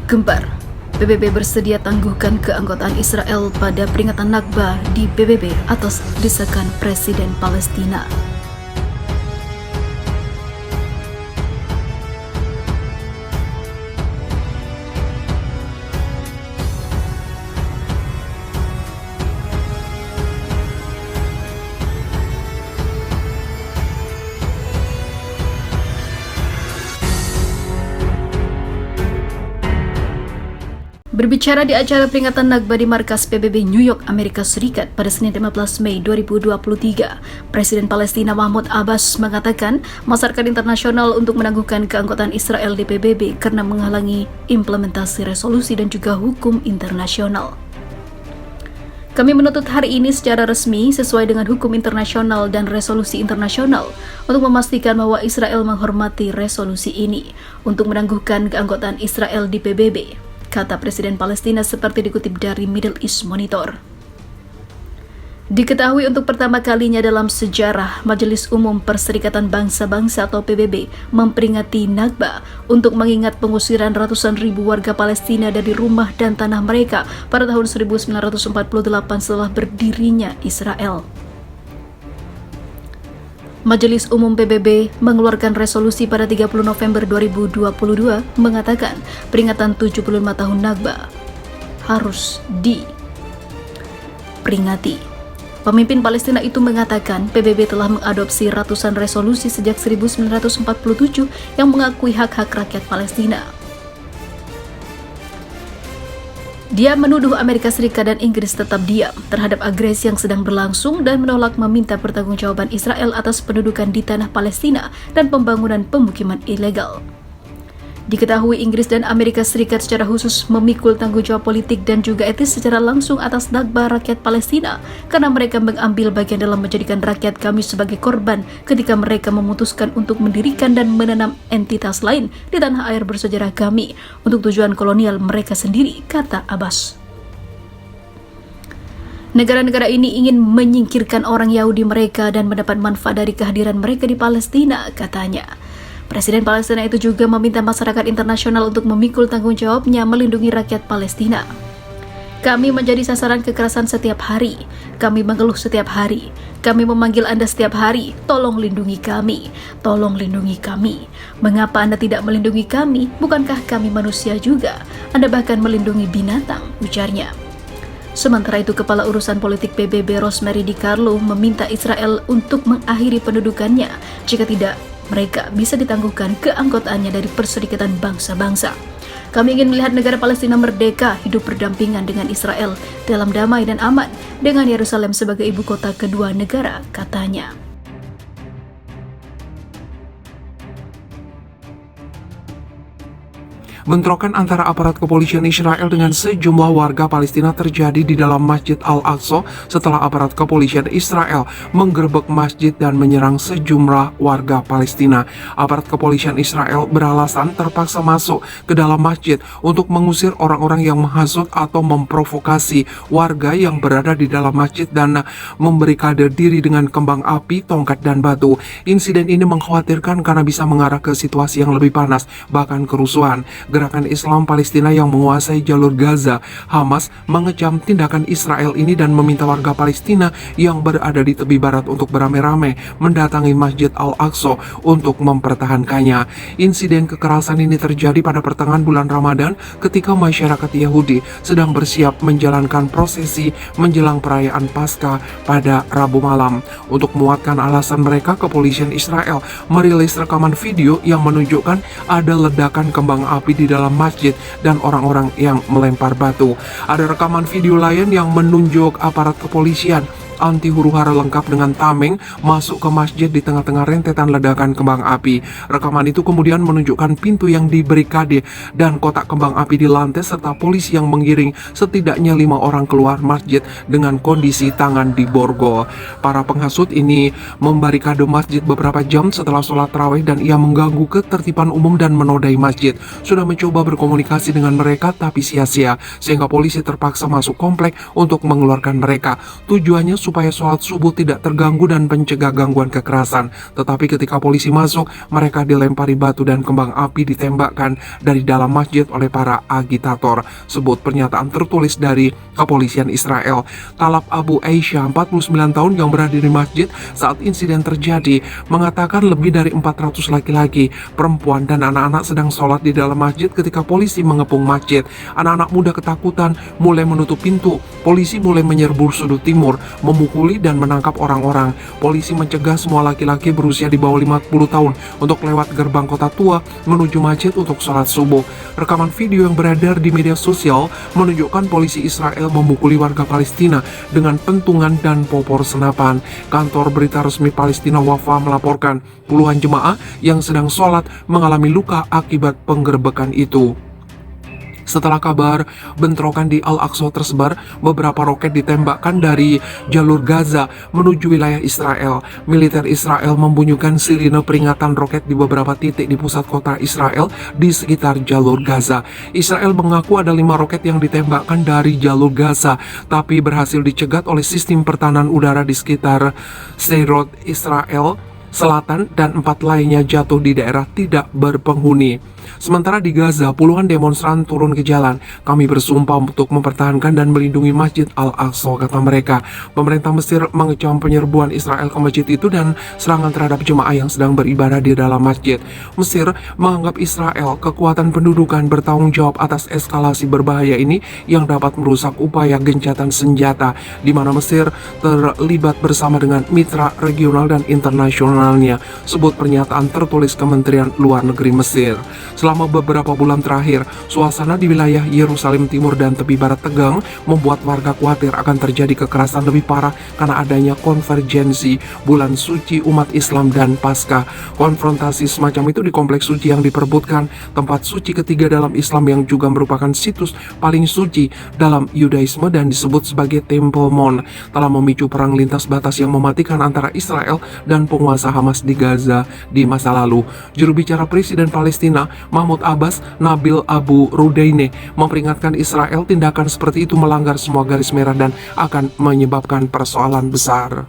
Gempar, PBB bersedia tangguhkan keanggotaan Israel pada peringatan Nakba di PBB atas desakan Presiden Palestina. Berbicara di acara peringatan Nakba di markas PBB New York, Amerika Serikat pada Senin 15 Mei 2023, Presiden Palestina Mahmud Abbas mengatakan masyarakat internasional untuk menangguhkan keanggotaan Israel di PBB karena menghalangi implementasi resolusi dan juga hukum internasional. Kami menuntut hari ini secara resmi sesuai dengan hukum internasional dan resolusi internasional untuk memastikan bahwa Israel menghormati resolusi ini untuk menangguhkan keanggotaan Israel di PBB, kata Presiden Palestina seperti dikutip dari Middle East Monitor. Diketahui untuk pertama kalinya dalam sejarah, Majelis Umum Perserikatan Bangsa-Bangsa atau PBB memperingati Nakba untuk mengingat pengusiran ratusan ribu warga Palestina dari rumah dan tanah mereka pada tahun 1948 setelah berdirinya Israel. Majelis Umum PBB mengeluarkan resolusi pada 30 November 2022 mengatakan peringatan 75 tahun Nakba harus diperingati. Pemimpin Palestina itu mengatakan PBB telah mengadopsi ratusan resolusi sejak 1947 yang mengakui hak-hak rakyat Palestina. Dia menuduh Amerika Serikat dan Inggris tetap diam terhadap agresi yang sedang berlangsung dan menolak meminta pertanggungjawaban Israel atas pendudukan di tanah Palestina dan pembangunan pemukiman ilegal. Diketahui Inggris dan Amerika Serikat secara khusus memikul tanggung jawab politik dan juga etis secara langsung atas Nakba rakyat Palestina karena mereka mengambil bagian dalam menjadikan rakyat kami sebagai korban ketika mereka memutuskan untuk mendirikan dan menanam entitas lain di tanah air bersejarah kami untuk tujuan kolonial mereka sendiri, kata Abbas. Negara-negara ini ingin menyingkirkan orang Yahudi mereka dan mendapat manfaat dari kehadiran mereka di Palestina, katanya. Presiden Palestina itu juga meminta masyarakat internasional untuk memikul tanggung jawabnya melindungi rakyat Palestina. Kami menjadi sasaran kekerasan setiap hari. Kami mengeluh setiap hari. Kami memanggil Anda setiap hari. Tolong lindungi kami. Tolong lindungi kami. Mengapa Anda tidak melindungi kami? Bukankah kami manusia juga? Anda bahkan melindungi binatang, ujarnya. Sementara itu, Kepala Urusan Politik PBB Rosemary DiCarlo meminta Israel untuk mengakhiri pendudukannya. Jika tidak, mereka bisa ditangguhkan keanggotaannya dari Perserikatan Bangsa-Bangsa. Kami ingin melihat negara Palestina merdeka, hidup berdampingan dengan Israel dalam damai dan aman dengan Yerusalem sebagai ibu kota kedua negara, katanya. Bentrokan antara aparat kepolisian Israel dengan sejumlah warga Palestina terjadi di dalam Masjid Al-Aqsa setelah aparat kepolisian Israel menggerebek masjid dan menyerang sejumlah warga Palestina. Aparat kepolisian Israel beralasan terpaksa masuk ke dalam masjid untuk mengusir orang-orang yang menghasut atau memprovokasi warga yang berada di dalam masjid dan membarikade diri dengan kembang api, tongkat, dan batu. Insiden ini mengkhawatirkan karena bisa mengarah ke situasi yang lebih panas, bahkan kerusuhan. Gerakan Islam Palestina yang menguasai jalur Gaza, Hamas, mengecam tindakan Israel ini dan meminta warga Palestina yang berada di tepi barat untuk beramai-ramai mendatangi Masjid Al-Aqsa untuk mempertahankannya. Insiden kekerasan ini terjadi pada pertengahan bulan Ramadan ketika masyarakat Yahudi sedang bersiap menjalankan prosesi menjelang perayaan Paskah pada Rabu malam. Untuk menguatkan alasan mereka, kepolisian Israel merilis rekaman video yang menunjukkan ada ledakan kembang api di dalam masjid dan orang-orang yang melempar batu. Ada rekaman video lain yang menunjuk aparat kepolisian anti huru-hara lengkap dengan tameng masuk ke masjid di tengah-tengah rentetan ledakan kembang api. Rekaman itu kemudian menunjukkan pintu yang dibarikade dan kotak kembang api di lantai serta polisi yang menggiring setidaknya 5 orang keluar masjid dengan kondisi tangan di borgol. Para penghasut ini membarikade masjid beberapa jam setelah sholat tarawih dan ia mengganggu ketertiban umum dan menodai masjid. Sudah mencoba berkomunikasi dengan mereka tapi sia-sia sehingga polisi terpaksa masuk komplek untuk mengeluarkan mereka. Tujuannya supaya sholat subuh tidak terganggu dan mencegah gangguan kekerasan. Tetapi ketika polisi masuk, mereka dilempari batu dan kembang api ditembakkan dari dalam masjid oleh para agitator. Sebut pernyataan tertulis dari kepolisian Israel. Talab Abu Aisyah, 49 tahun yang berada di masjid saat insiden terjadi, mengatakan lebih dari 400 laki-laki, perempuan, dan anak-anak sedang sholat di dalam masjid ketika polisi mengepung masjid. Anak-anak muda ketakutan mulai menutup pintu. Polisi mulai menyerbu sudut timur, memukuli dan menangkap orang-orang. Polisi mencegah semua laki-laki berusia di bawah 50 tahun untuk lewat gerbang kota tua menuju masjid untuk sholat subuh. Rekaman video yang beredar di media sosial menunjukkan polisi Israel memukuli warga Palestina dengan pentungan dan popor senapan. Kantor berita resmi Palestina Wafa melaporkan puluhan jemaah yang sedang sholat mengalami luka akibat penggerbekan itu. Setelah kabar bentrokan di Al-Aqsa tersebar, beberapa roket ditembakkan dari jalur Gaza menuju wilayah Israel. Militer Israel membunyikan sirine peringatan roket di beberapa titik di pusat kota Israel di sekitar jalur Gaza. Israel mengaku ada 5 roket yang ditembakkan dari jalur Gaza, tapi berhasil dicegat oleh sistem pertahanan udara di sekitar Sderot, Israel Selatan, dan 4 lainnya jatuh di daerah tidak berpenghuni. Sementara di Gaza, puluhan demonstran turun ke jalan. Kami bersumpah untuk mempertahankan dan melindungi Masjid Al-Aqsa, kata mereka. Pemerintah Mesir mengecam penyerbuan Israel ke masjid itu dan serangan terhadap jemaah yang sedang beribadah di dalam masjid. Mesir menganggap Israel, kekuatan pendudukan, bertanggung jawab atas eskalasi berbahaya ini yang dapat merusak upaya gencatan senjata, di mana Mesir terlibat bersama dengan mitra regional dan internasionalnya, sebut pernyataan tertulis Kementerian Luar Negeri Mesir. Selama beberapa bulan terakhir, suasana di wilayah Yerusalem Timur dan tepi barat tegang, membuat warga khawatir akan terjadi kekerasan lebih parah karena adanya konvergensi bulan suci umat Islam dan Paskah. Konfrontasi semacam itu di kompleks suci yang diperebutkan, tempat suci ketiga dalam Islam yang juga merupakan situs paling suci dalam Yudaisme dan disebut sebagai Temple Mount, telah memicu perang lintas batas yang mematikan antara Israel dan penguasa Hamas di Gaza di masa lalu. Juru bicara Presiden Palestina Mahmud Abbas, Nabil Abu Rudaine, memperingatkan Israel tindakan seperti itu melanggar semua garis merah dan akan menyebabkan persoalan besar.